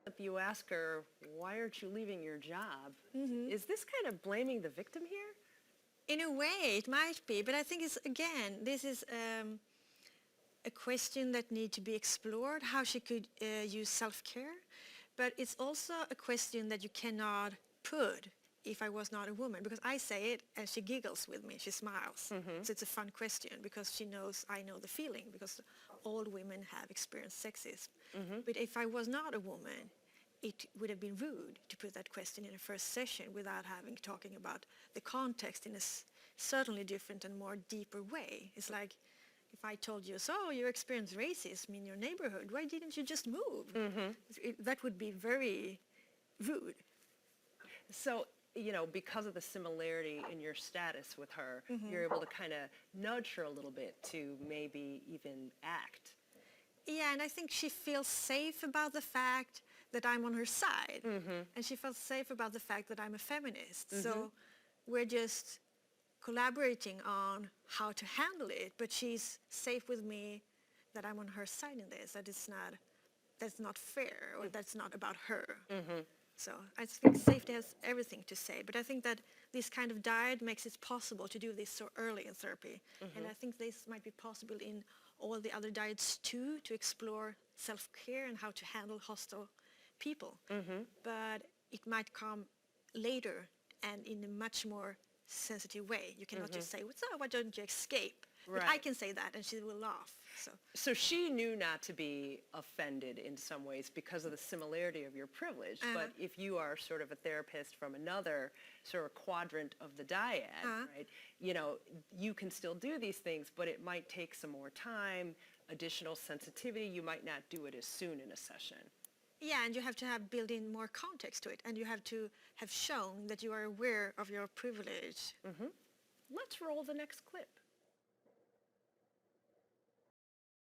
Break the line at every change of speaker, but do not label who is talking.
If you ask her, why aren't you leaving your job? Is this kind of blaming the victim here?
In a way, it might be, but I think this is a question that needs to be explored, how she could use self-care. But it's also a question that you cannot put if I was not a woman, because I say it and she giggles with me, she smiles. So it's a fun question because she knows I know the feeling, because all women have experienced sexism. But if I was not a woman, it would have been rude to put that question in a first session without talking about the context in a certainly different and more deeper way. It's like if I told you, so you experienced racism in your neighborhood, why didn't you just move? That would be very rude.
So, because of the similarity in your status with her, you're able to kind of nudge her a little bit to maybe even act.
Yeah, and I think she feels safe about the fact that I'm on her side. And she feels safe about the fact that I'm a feminist. So we're just collaborating on how to handle it, but she's safe with me that I'm on her side in this, that's not fair, or that's not about her. So I think safety has everything to say, but I think that this kind of diet makes it possible to do this so early in therapy. And I think this might be possible in all the other diets too, to explore self-care and how to handle hostile people. But it might come later and in a much more sensitive way. You cannot just say, "What's up? Why don't you escape?" But I can say that and she will laugh.
So she knew not to be offended in some ways because of the similarity of your privilege. But if you are sort of a therapist from another sort of quadrant of the dyad, right, you can still do these things, but it might take some more time, additional sensitivity. You might not do it as soon in a session.
Yeah, and you have to have built in more context to it, and you have to have shown that you are aware of your privilege.
Let's roll the next clip.